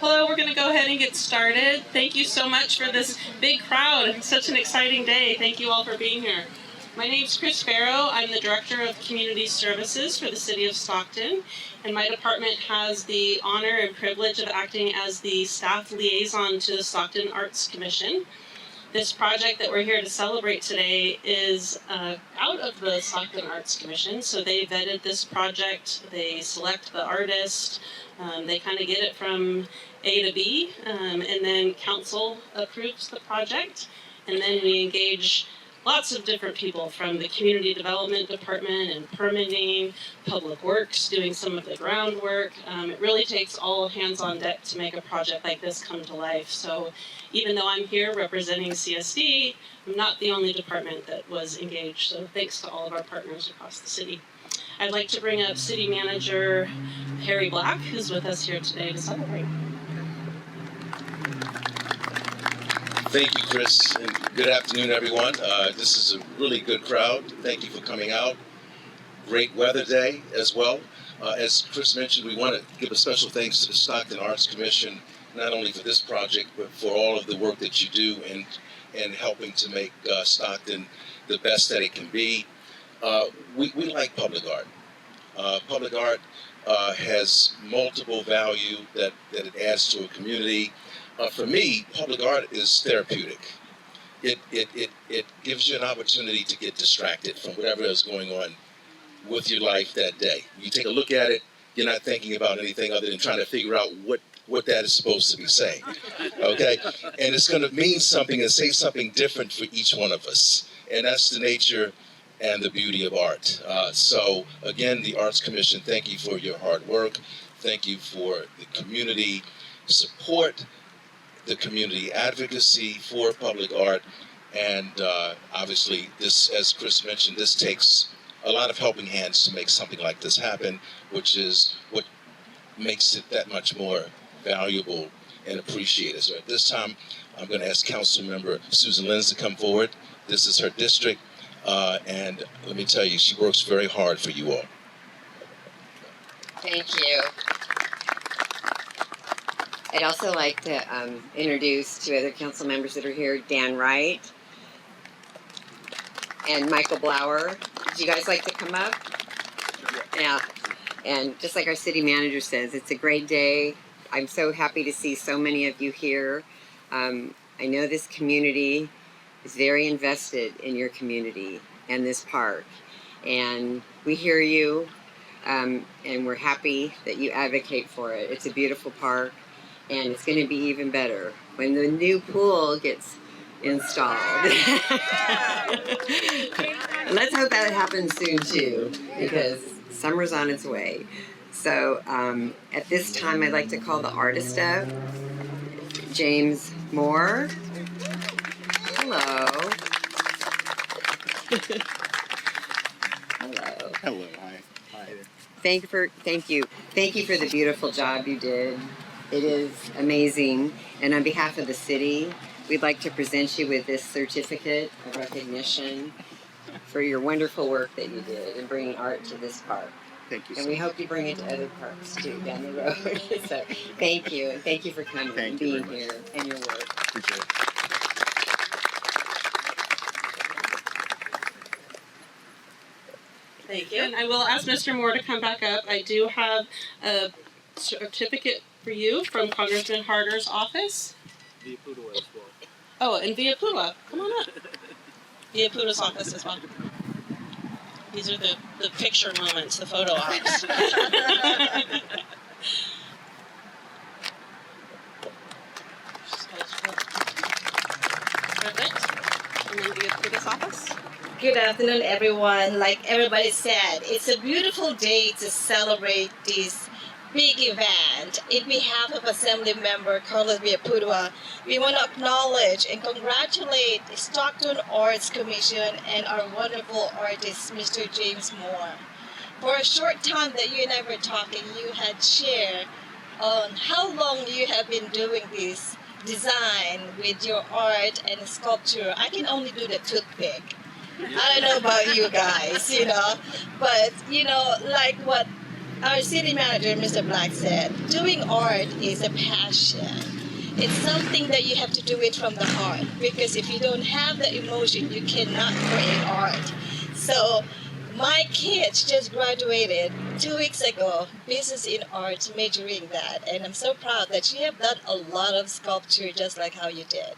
Hello, we're going to go ahead and get started. Thank you so much for this big crowd. It's such an exciting day. Thank you all for being here. My name is Chris Farrow. I'm the Director of Community Services for the City of Stockton, and my department has the honor and privilege of acting as the staff liaison to the Stockton Arts Commission. This project that we're here to celebrate today is out of the Stockton Arts Commission, so they vetted this project, they select the artist, they kind of get it from A to B, and then council approves the project, and then we engage lots of different people from the community development department and permitting, public works, doing some of the groundwork. It really takes all hands on deck to make a project like this come to life. So even though I'm here representing CSD, I'm not the only department that was engaged. So thanks to all of our partners across the city. I'd like to bring up City Manager Harry Black, who's with us here today to celebrate. Thank you, Chris, and good afternoon, everyone. This is a really good crowd. Thank you for coming out. Great weather day as well. As Chris mentioned, we want to give a special thanks to the Stockton Arts Commission, not only for this project, but for all of the work that you do in helping to make Stockton the best that it can be. We like public art. Public art has multiple value that it adds to a community. For me, public art is therapeutic. It gives you an opportunity to get distracted from whatever is going on with your life that day. You take a look at it, you're not thinking about anything other than trying to figure out what that is supposed to be saying, okay? And it's gonna mean something and say something different for each one of us. And that's the nature and the beauty of art. So again, the Arts Commission, thank you for your hard work. Thank you for the community support, the community advocacy for public art, and obviously this, as Chris mentioned, this takes a lot of helping hands to make something like this happen, which is what makes it that much more valuable and appreciated. So at this time, I'm going to ask Council Member Susan Lenz to come forward. This is her district, and let me tell you, she works very hard for you all. Thank you. I'd also like to introduce two other council members that are here, Dan Wright and Michael Blauer. Would you guys like to come up? Yeah. And just like our city manager says, it's a great day. I'm so happy to see so many of you here. I know this community is very invested in your community and this park. And we hear you, and we're happy that you advocate for it. It's a beautiful park. And it's going to be even better when the new pool gets installed. Let's hope that happens soon too, because summer's on its way. So at this time, I'd like to call the artist up, James Moore. Hello. Hello. Hello. Hi. Thank you for the beautiful job you did. It is amazing, and on behalf of the city, we'd like to present you with this certificate of recognition for your wonderful work that you did in bringing art to this park. Thank you. And we hope you bring it to other parks too down the road. So thank you, and thank you for coming and being here and your work. Appreciate it. Thank you. And I will ask Mr. Moore to come back up. I do have a certificate for you from Congressman Harder's office. Via Pudua as well. Oh, and Via Pudua. Come on up. Via Puda's office as well. These are the picture moments, the photo ops. Perfect. And then Via Puda's office. Good afternoon, everyone. Like everybody said, it's a beautiful day to celebrate this big event. In behalf of Assembly Member Carlos Villapudua, we want to acknowledge and congratulate the Stockton Arts Commission and our wonderful artist, Mr. James Moore. For a short time that you and I were talking, you had shared on how long you have been doing this design with your art and sculpture. I can only do the toothpick. I don't know about you guys, but like what our city manager, Mr. Black, said, doing art is a passion. It's something that you have to do it from the heart, because if you don't have the emotion, you cannot create art. So my kids just graduated 2 weeks ago, business in arts, majoring that, and I'm so proud that you have done a lot of sculpture just like how you did.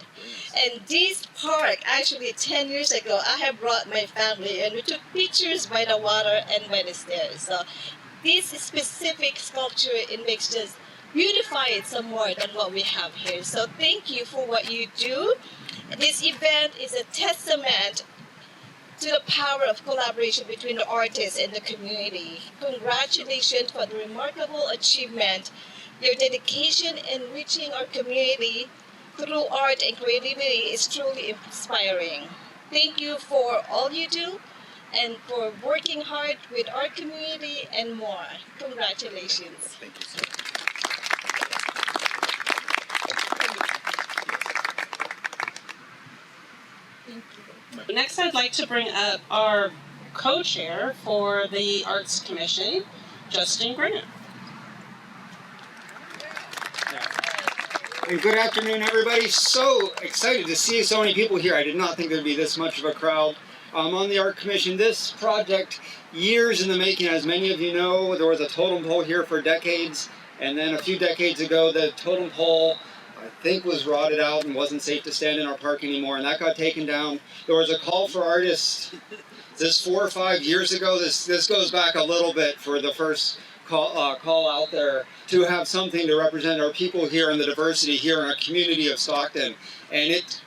And this park, actually 10 years ago, I have brought my family and we took pictures by the water and by the stairs. So this specific sculpture, it makes just beautify it some more than what we have here. So thank you for what you do. This event is a testament to the power of collaboration between the artists and the community. Congratulations for the remarkable achievement. Your dedication in reaching our community through art and creativity is truly inspiring. Thank you for all you do and for working hard with our community and more. Congratulations. Thank you, sir. Next, I'd like to bring up our co-chair for the Arts Commission, Justin Grant. And good afternoon, everybody. So excited to see so many people here. I did not think there'd be this much of a crowd. On the Art Commission, this project, years in the making, as many of you know, there was a totem pole here for decades, and then a few decades ago, the totem pole, I think, was rotted out and wasn't safe to stand in our park anymore, and that got taken down. There was a call for artists this 4 or 5 years ago. This goes back a little bit for the first call out there to have something to represent our people here and the diversity here in our community of Stockton. And it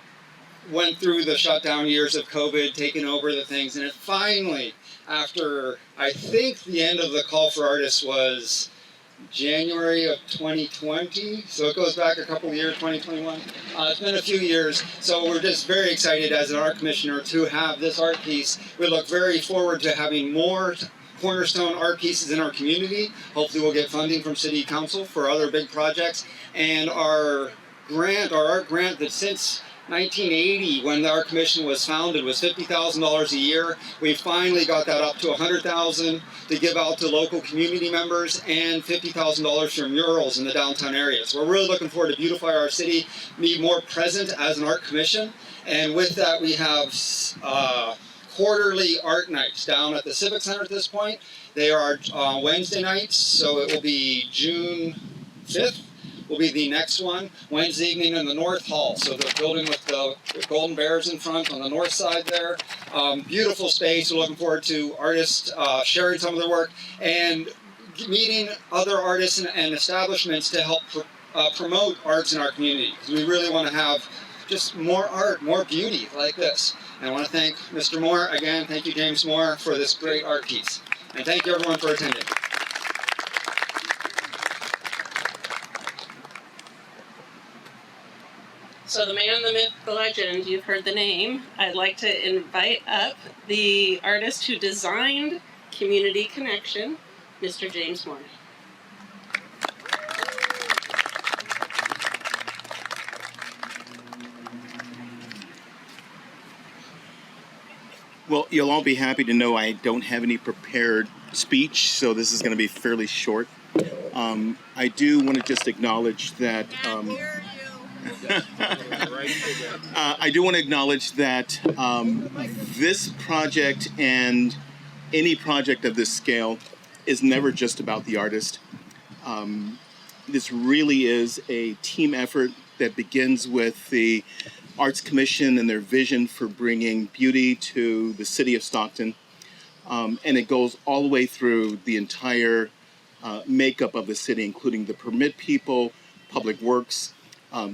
went through the shutdown years of COVID, taking over the things, and it finally, after I think the end of the call for artists was January of 2020, so it goes back a couple of years, 2021. It's been a few years, so we're just very excited as an art commissioner to have this art piece. We look very forward to having more cornerstone art pieces in our community. Hopefully we'll get funding from City Council for other big projects. And our art grant that since 1980, when the Art Commission was founded, was $50,000 a year. We finally got that up to $100,000 to give out to local community members, and $50,000 for murals in the downtown area. So we're really looking forward to beautify our city, be more present as an art commission. And with that, we have quarterly art nights down at the Civic Center at this point. They are Wednesday nights, so it will be June 5th. Will be the next one, Wednesday evening in the North Hall. So the building with the golden bears in front on the north side there. Beautiful space. We're looking forward to artists sharing some of their work and meeting other artists and establishments to help promote arts in our community. Because we really want to have just more art, more beauty like this. And I want to thank Mr. Moore again. Thank you, James Moore, for this great art piece. And thank you everyone for attending. So the man, the myth, the legend, you've heard the name. I'd like to invite up the artist who designed Community Connection, Mr. James Moore. Well, you'll all be happy to know I don't have any prepared speech, so this is going to be fairly short. I do want to just acknowledge that I do want to acknowledge that this project and any project of this scale is never just about the artist. This really is a team effort that begins with the Arts Commission and their vision for bringing beauty to the city of Stockton. And it goes all the way through the entire makeup of the city, including the permit people, public works.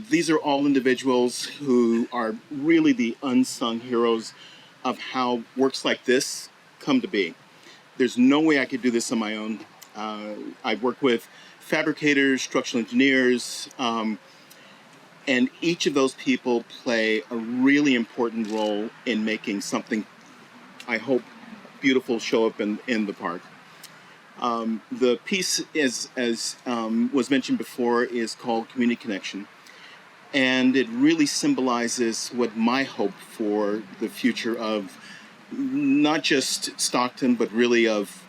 These are all individuals who are really the unsung heroes of how works like this come to be. There's no way I could do this on my own. I've worked with fabricators, structural engineers, and each of those people play a really important role in making something, I hope, beautiful show up in the park. The piece, as was mentioned before, is called Community Connection. And it really symbolizes what my hope for the future of not just Stockton, but really of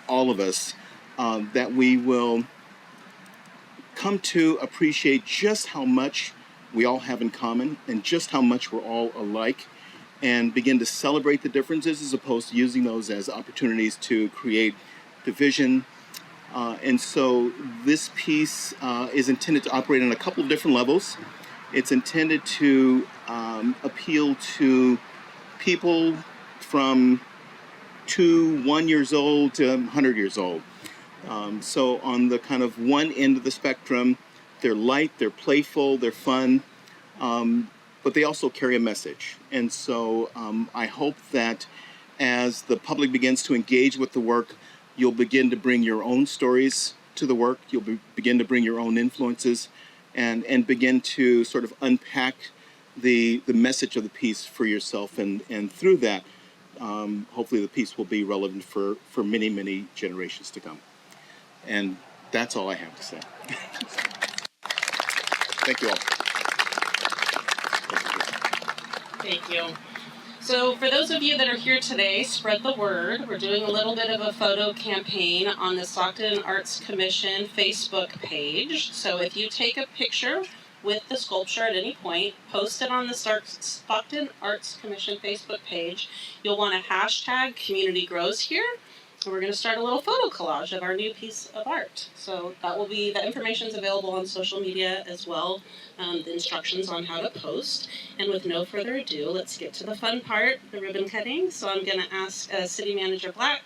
all of us that we will come to appreciate just how much we all have in common and just how much we're all alike, and begin to celebrate the differences as opposed to using those as opportunities to create division. And so this piece is intended to operate on a couple of different levels. It's intended to appeal to people from 1 years old to 100 years old. So on the kind of one end of the spectrum, they're light, they're playful, they're fun, but they also carry a message. And so I hope that as the public begins to engage with the work, you'll begin to bring your own stories to the work, you'll begin to bring your own influences, and begin to sort of unpack the message of the piece for yourself. And through that, hopefully the piece will be relevant for many, many generations to come. And that's all I have to say. Thank you all. Thank you. So for those of you that are here today, spread the word. We're doing a little bit of a photo campaign on the Stockton Arts Commission Facebook page. So if you take a picture with the sculpture at any point, post it on the Stockton Arts Commission Facebook page. You'll want to hashtag Community Grows Here. And we're going to start a little photo collage of our new piece of art. So the information is available on social media as well, the instructions on how to post. And with no further ado, let's get to the fun part, the ribbon cutting. So I'm going to ask City Manager Black,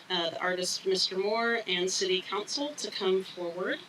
the artist Mr. Moore, and City Council to come forward.